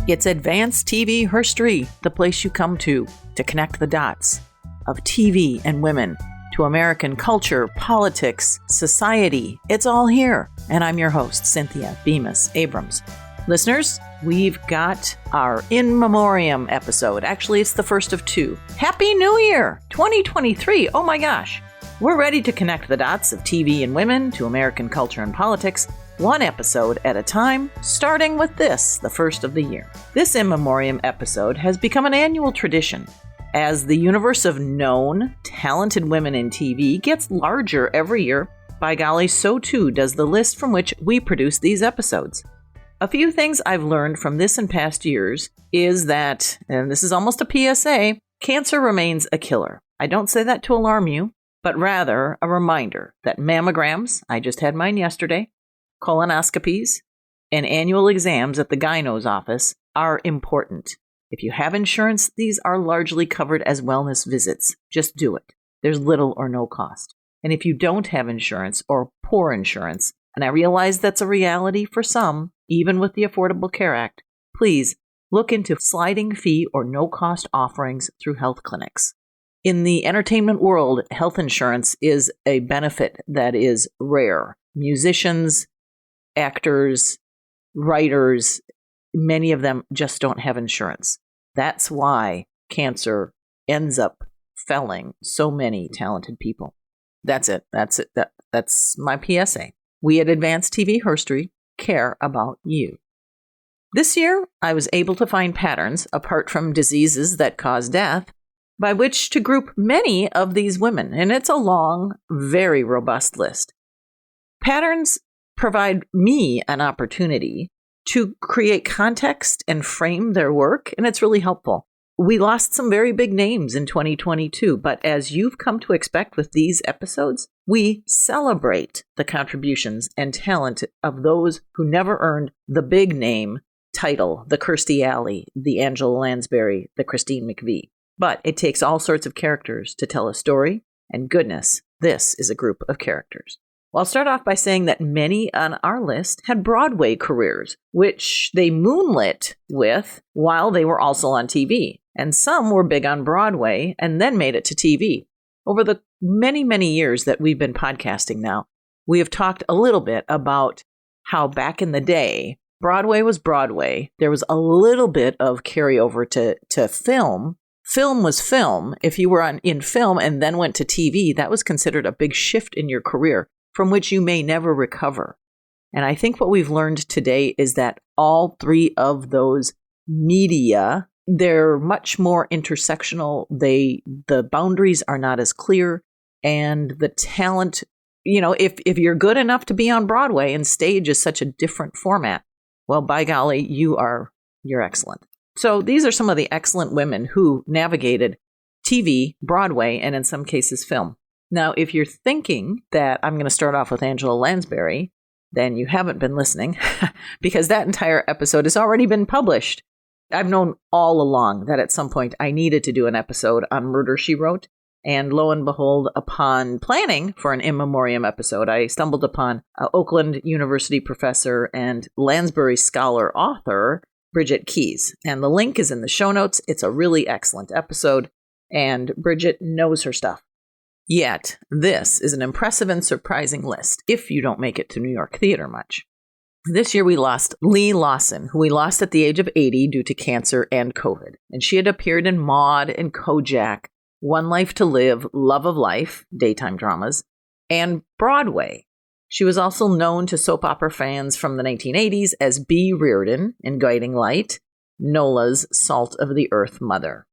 It's Advanced TV History, the place you come to connect the dots of TV and women to American culture, politics, society. It's all here. And I'm your host, Cynthia Bemis Abrams. Listeners, we've got our In Memoriam episode. Actually, it's the first of two. Happy New Year, 2023. Oh my gosh. We're ready to connect the dots of TV and women to American culture and politics, one episode at a time, starting with this, the first of the year. This In Memoriam episode has become an annual tradition. As the universe of known, talented women in TV gets larger every year, by golly, so too does the list from which we produce these episodes. A few things I've learned from this and past years is that, and this is almost a PSA, cancer remains a killer. I don't say that to alarm you, but rather a reminder that mammograms, I just had mine yesterday, colonoscopies, and annual exams at the gyno's office are important. If you have insurance, these are largely covered as wellness visits. Just do it. There's little or no cost. And if you don't have insurance or poor insurance, and I realize that's a reality for some, even with the Affordable Care Act, please look into sliding fee or no-cost offerings through health clinics. In the entertainment world, health insurance is a benefit that is rare. Musicians, actors, writers, many of them just don't have insurance. That's why cancer ends up felling so many talented people. That's it. That's my PSA. We at Advanced TV History care about you. This year, I was able to find patterns, apart from diseases that cause death, by which to group many of these women, and it's a long, very robust list. Patterns provide me an opportunity to create context and frame their work, and it's really helpful. We lost some very big names in 2022, but as you've come to expect with these episodes, we celebrate the contributions and talent of those who never earned the big name title, the Kirstie Alley, the Angela Lansbury, the Christine McVie. But it takes all sorts of characters to tell a story, and goodness, this is a group of characters. Well, I'll start off by saying that many on our list had Broadway careers, which they moonlit with while they were also on TV. And some were big on Broadway and then made it to TV. Over the many, many years that we've been podcasting now, we have talked a little bit about how back in the day, Broadway was Broadway. There was a little bit of carryover to film. Film was film. If you were in film and then went to TV, that was considered a big shift in your career from which you may never recover. And I think what we've learned today is that all three of those media, they're much more intersectional. The boundaries are not as clear, and the talent, if you're good enough to be on Broadway and stage is such a different format, well, by golly, you're excellent. So these are some of the excellent women who navigated TV, Broadway, and in some cases film. Now, if you're thinking that I'm going to start off with Angela Lansbury, then you haven't been listening because that entire episode has already been published. I've known all along that at some point I needed to do an episode on Murder, She Wrote. And lo and behold, upon planning for an In Memoriam episode, I stumbled upon Oakland University professor and Lansbury scholar author, Bridget Keyes. And the link is in the show notes. It's a really excellent episode, and Bridget knows her stuff. Yet, this is an impressive and surprising list if you don't make it to New York theater much. This year we lost Lee Lawson, who we lost at the age of 80 due to cancer and COVID. And she had appeared in Maude and Kojak, One Life to Live, Love of Life, daytime dramas, and Broadway. She was also known to soap opera fans from the 1980s as Bea Reardon in Guiding Light, Nola's Salt of the Earth Mother.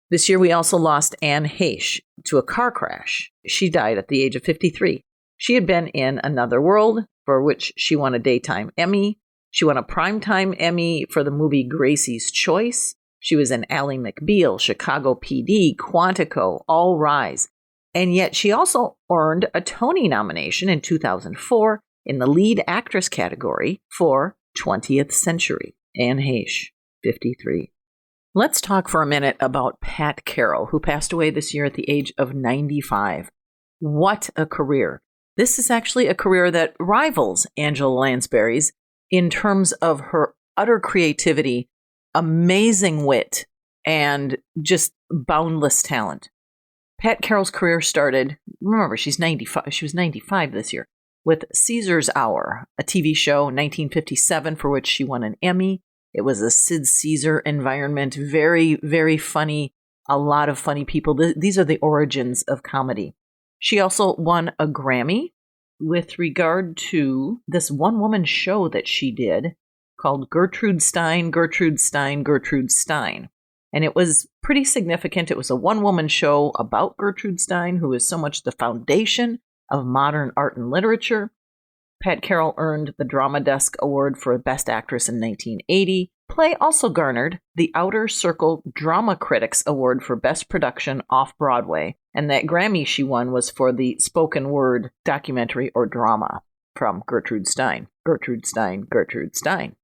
This year we also lost Anne Heche to a car crash. She died at the age of 53. She had been in Another World, for which she won a Daytime Emmy. She won a Primetime Emmy for the movie Gracie's Choice. She was in Ally McBeal, Chicago PD, Quantico, All Rise. And yet she also earned a Tony nomination in 2004 in the lead actress category for 20th Century. Anne Heche, 53. Let's talk for a minute about Pat Carroll, who passed away this year at the age of 95. What a career. This is actually a career that rivals Angela Lansbury's in terms of her utter creativity amazing wit, and just boundless talent. Pat Carroll's career started, remember, she's 95. She was 95 this year, with Caesar's Hour, a TV show, 1957, for which she won an Emmy. It was a Sid Caesar environment, very, very funny, a lot of funny people. These are the origins of comedy. She also won a Grammy with regard to this one-woman show that she did called Gertrude Stein, Gertrude Stein, Gertrude Stein. And it was pretty significant. It was a one-woman show about Gertrude Stein, who is so much the foundation of modern art and literature. Pat Carroll earned the Drama Desk Award for Best Actress in 1980. Play also garnered the Outer Circle Drama Critics Award for Best Production Off-Broadway, and that Grammy she won was for the spoken word documentary or drama from Gertrude Stein. Gertrude Stein, Gertrude Stein.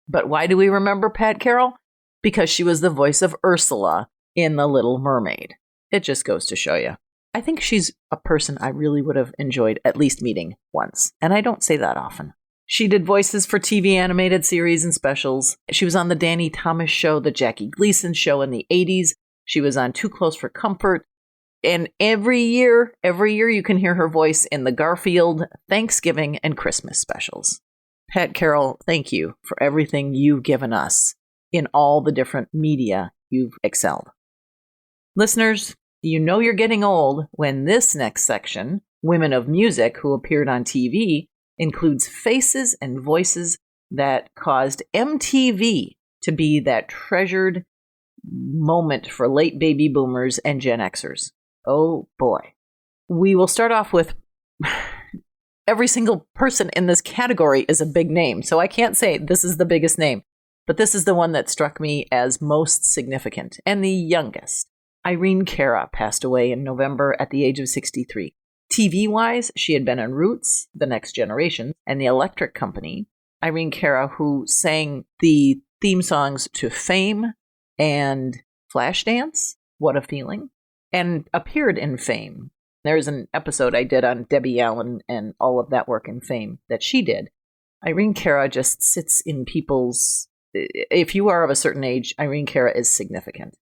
But why do we remember Pat Carroll? Because she was the voice of Ursula in The Little Mermaid. It just goes to show you. I think she's a person I really would have enjoyed at least meeting once, and I don't say that often. She did voices for TV animated series and specials. She was on the Danny Thomas Show, the Jackie Gleason Show in the 80s. She was on Too Close for Comfort. And every year you can hear her voice in the Garfield, Thanksgiving, and Christmas specials. Pat Carroll, thank you for everything you've given us in all the different media you've excelled. Listeners, you know you're getting old when this next section, Women of Music Who Appeared on TV, includes faces and voices that caused MTV to be that treasured moment for late baby boomers and Gen Xers. Oh boy. We will start off with every single person in this category is a big name, so I can't say this is the biggest name, but this is the one that struck me as most significant and the youngest. Irene Cara passed away in November at the age of 63. TV-wise, she had been on Roots, The Next Generation, and The Electric Company. Irene Cara, who sang the theme songs to Fame and Flashdance, What a Feeling, and appeared in Fame. There's an episode I did on Debbie Allen and all of that work in Fame that she did. Irene Cara just sits in people's... If you are of a certain age, Irene Cara is significant.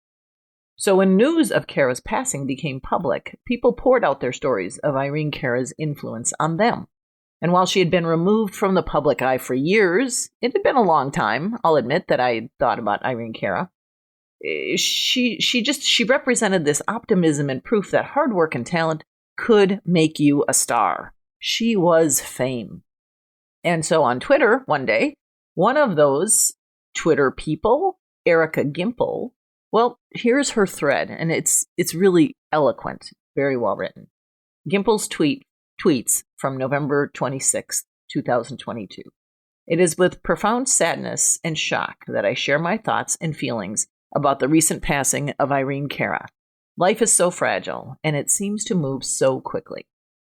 So when news of Cara's passing became public, people poured out their stories of Irene Cara's influence on them. And while she had been removed from the public eye for years, it had been a long time, I'll admit, that I thought about Irene Cara. She represented this optimism and proof that hard work and talent could make you a star. She was Fame. And so on Twitter one day, one of those Twitter people, Erica Gimple, well, here's her thread, and it's really eloquent, very well written. Gimple's tweets from November 26, 2022. It is with profound sadness and shock that I share my thoughts and feelings about the recent passing of Irene Cara. Life is so fragile, and it seems to move so quickly.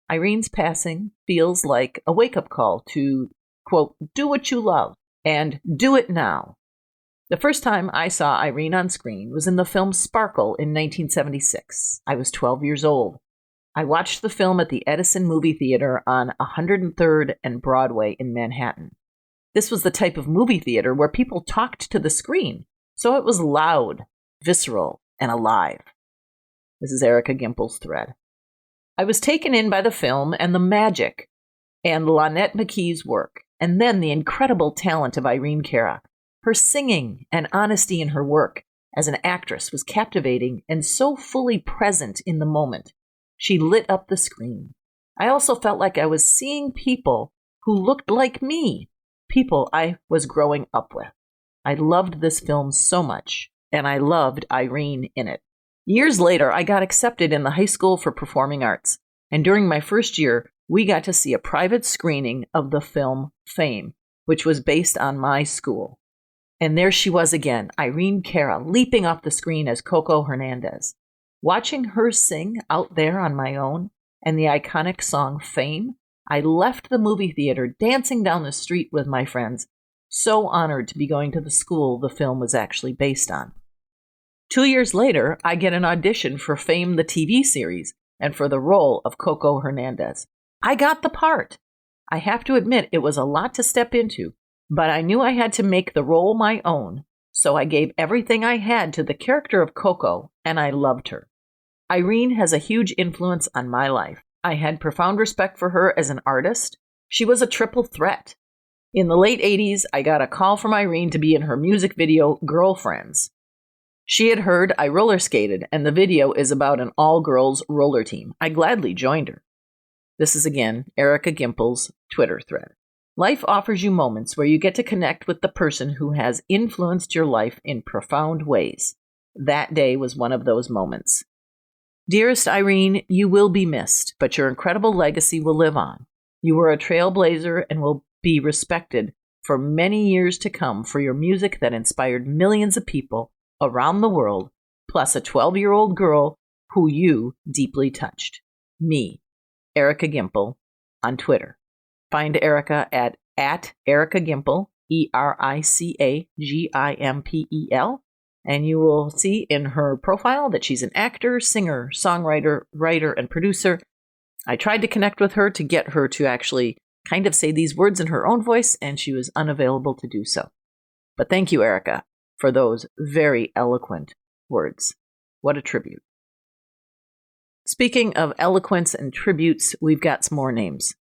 Irene's passing feels like a wake-up call to, quote, do what you love, and do it now. The first time I saw Irene on screen was in the film Sparkle in 1976. I was 12 years old. I watched the film at the Edison Movie Theater on 103rd and Broadway in Manhattan. This was the type of movie theater where people talked to the screen, so it was loud, visceral, and alive. This is Erica Gimple's thread. I was taken in by the film and the magic and Lonette McKee's work, and then the incredible talent of Irene Cara. Her singing and honesty in her work as an actress was captivating and so fully present in the moment. She lit up the screen. I also felt like I was seeing people who looked like me, people I was growing up with. I loved this film so much, and I loved Irene in it. Years later, I got accepted in the High School for Performing Arts, and during my first year, we got to see a private screening of the film Fame, which was based on my school. And there she was again, Irene Cara, leaping off the screen as Coco Hernandez. Watching her sing out there on my own and the iconic song Fame, I left the movie theater dancing down the street with my friends, so honored to be going to the school the film was actually based on. 2 years later, I get an audition for Fame the TV series and for the role of Coco Hernandez. I got the part. I have to admit it was a lot to step into, but I knew I had to make the role my own, so I gave everything I had to the character of Coco, and I loved her. Irene has a huge influence on my life. I had profound respect for her as an artist. She was a triple threat. In the late 80s, I got a call from Irene to be in her music video, Girlfriends. She had heard I roller skated, and the video is about an all-girls roller team. I gladly joined her. This is again Erica Gimple's Twitter thread. Life offers you moments where you get to connect with the person who has influenced your life in profound ways. That day was one of those moments. Dearest Irene, you will be missed, but your incredible legacy will live on. You were a trailblazer and will be respected for many years to come for your music that inspired millions of people around the world, plus a 12-year-old girl who you deeply touched. Me, Erica Gimple, on Twitter. Find Erica at Erica Gimple, ERICAGIMPEL, and you will see in her profile that she's an actor, singer, songwriter, writer, and producer. I tried to connect with her to get her to actually kind of say these words in her own voice, and she was unavailable to do so. But thank you, Erica, for those very eloquent words. What a tribute. Speaking of eloquence and tributes, we've got some more names.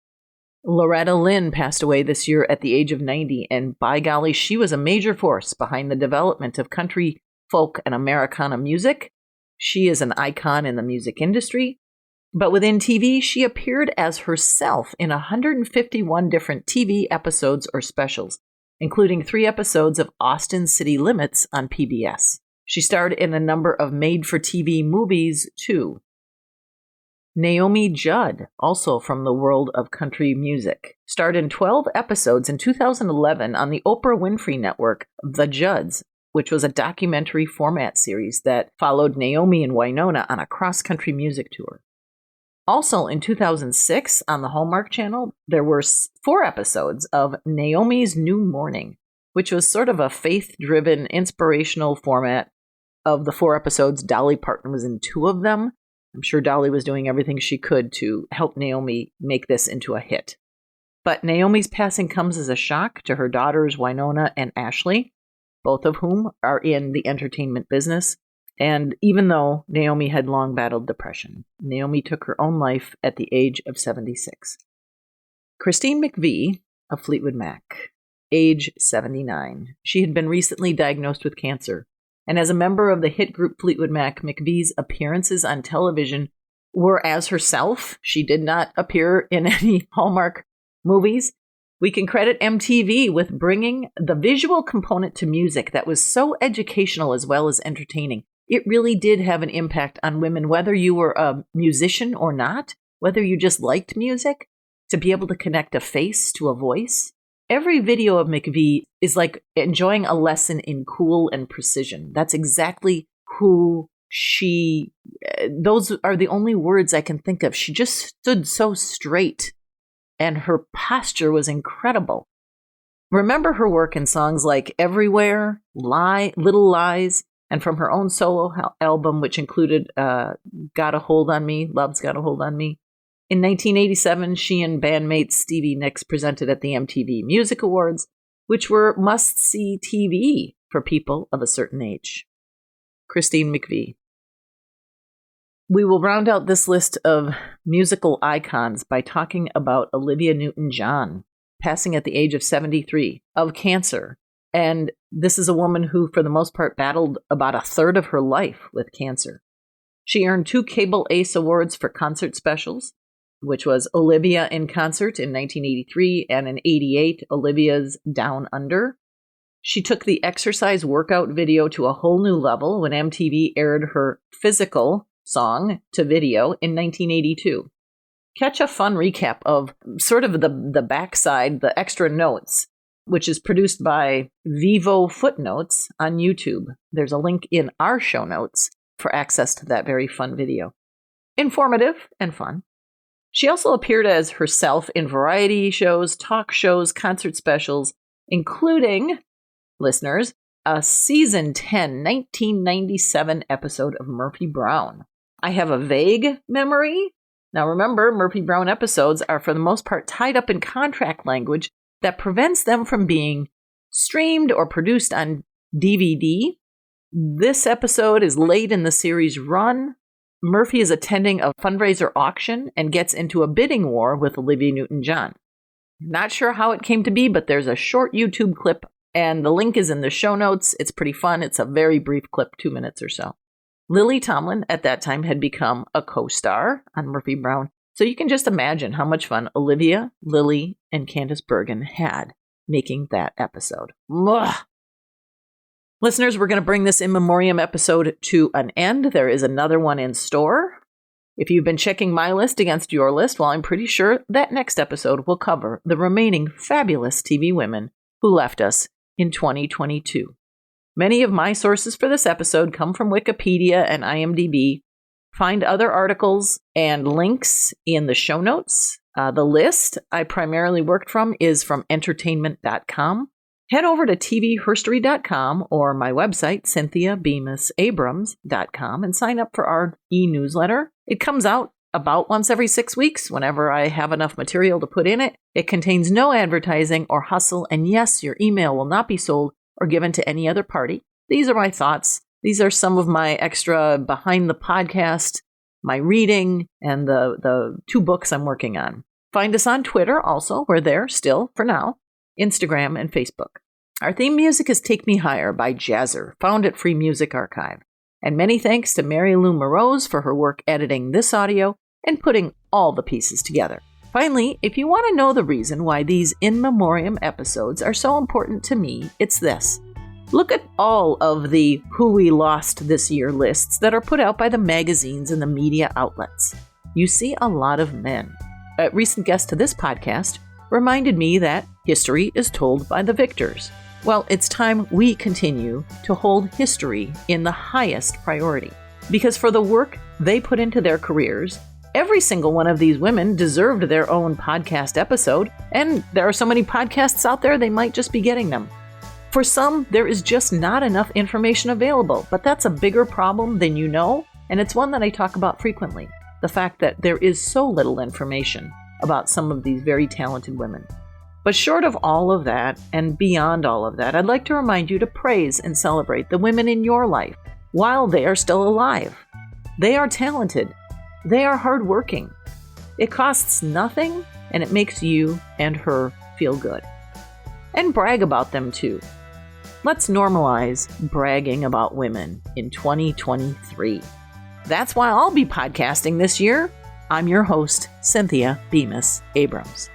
Loretta Lynn passed away this year at the age of 90, and by golly, she was a major force behind the development of country, folk, and Americana music. She is an icon in the music industry. But within TV, she appeared as herself in 151 different TV episodes or specials, including 3 episodes of Austin City Limits on PBS. She starred in a number of made-for-TV movies, too. Naomi Judd, also from the world of country music, starred in 12 episodes in 2011 on the Oprah Winfrey Network, The Judds, which was a documentary format series that followed Naomi and Winona on a cross-country music tour. Also in 2006, on the Hallmark Channel, there were 4 episodes of Naomi's New Morning, which was sort of a faith-driven, inspirational format. Of the 4 episodes, Dolly Parton was in 2 of them. I'm sure Dolly was doing everything she could to help Naomi make this into a hit. But Naomi's passing comes as a shock to her daughters, Winona and Ashley, both of whom are in the entertainment business. And even though Naomi had long battled depression, Naomi took her own life at the age of 76. Christine McVie of Fleetwood Mac, age 79. She had been recently diagnosed with cancer. And as a member of the hit group Fleetwood Mac, McVie's appearances on television were as herself. She did not appear in any Hallmark movies. We can credit MTV with bringing the visual component to music that was so educational as well as entertaining. It really did have an impact on women, whether you were a musician or not, whether you just liked music, to be able to connect a face to a voice. Every video of McVie is like enjoying a lesson in cool and precision. That's exactly who she, those are the only words I can think of. She just stood so straight and her posture was incredible. Remember her work in songs like Everywhere, Little Lies, and from her own solo album, which included Got a Hold on Me, Love's Got a Hold on Me. In 1987, she and bandmate Stevie Nicks presented at the MTV Music Awards, which were must-see TV for people of a certain age. Christine McVie. We will round out this list of musical icons by talking about Olivia Newton-John, passing at the age of 73, of cancer. And this is a woman who, for the most part, battled about a third of her life with cancer. She earned 2 Cable Ace Awards for concert specials, which was Olivia in Concert in 1983 and in 88, Olivia's Down Under. She took the exercise workout video to a whole new level when MTV aired her Physical song to video in 1982. Catch a fun recap of sort of the backside, the extra notes, which is produced by Vivo Footnotes on YouTube. There's a link in our show notes for access to that very fun video. Informative and fun. She also appeared as herself in variety shows, talk shows, concert specials, including, listeners, a season 10, 1997 episode of Murphy Brown. I have a vague memory. Now remember, Murphy Brown episodes are for the most part tied up in contract language that prevents them from being streamed or produced on DVD. This episode is late in the series run. Murphy is attending a fundraiser auction and gets into a bidding war with Olivia Newton-John. Not sure how it came to be, but there's a short YouTube clip, and the link is in the show notes. It's pretty fun. It's a very brief clip, 2 minutes or so. Lily Tomlin, at that time, had become a co-star on Murphy Brown, so you can just imagine how much fun Olivia, Lily, and Candace Bergen had making that episode. Ugh. Listeners, we're going to bring this In Memoriam episode to an end. There is another one in store. If you've been checking my list against your list, well, I'm pretty sure that next episode will cover the remaining fabulous TV women who left us in 2022. Many of my sources for this episode come from Wikipedia and IMDb. Find other articles and links in the show notes. The list I primarily worked from is from entertainment.com. Head over to tvherstory.com or my website, CYNTHIABemisAbrams.com, and sign up for our e-newsletter. It comes out about once every 6 weeks whenever I have enough material to put in it. It contains no advertising or hustle, and yes, your email will not be sold or given to any other party. These are my thoughts. These are some of my extra behind the podcast, my reading, and the 2 books I'm working on. Find us on Twitter also. We're there still for now. Instagram, and Facebook. Our theme music is Take Me Higher by Jazzer, found at Free Music Archive. And many thanks to Mary Lou Morose for her work editing this audio and putting all the pieces together. Finally, if you want to know the reason why these In Memoriam episodes are so important to me, it's this. Look at all of the Who We Lost This Year lists that are put out by the magazines and the media outlets. You see a lot of men. A recent guest to this podcast reminded me that history is told by the victors. Well, it's time we continue to hold history in the highest priority. Because for the work they put into their careers, every single one of these women deserved their own podcast episode, and there are so many podcasts out there they might just be getting them. For some, there is just not enough information available, but that's a bigger problem than you know, and it's one that I talk about frequently. The fact that there is so little information about some of these very talented women. But short of all of that, and beyond all of that, I'd like to remind you to praise and celebrate the women in your life while they are still alive. They are talented. They are hardworking. It costs nothing, and it makes you and her feel good. And brag about them too. Let's normalize bragging about women in 2023. That's why I'll be podcasting this year. I'm your host, Cynthia Bemis Abrams.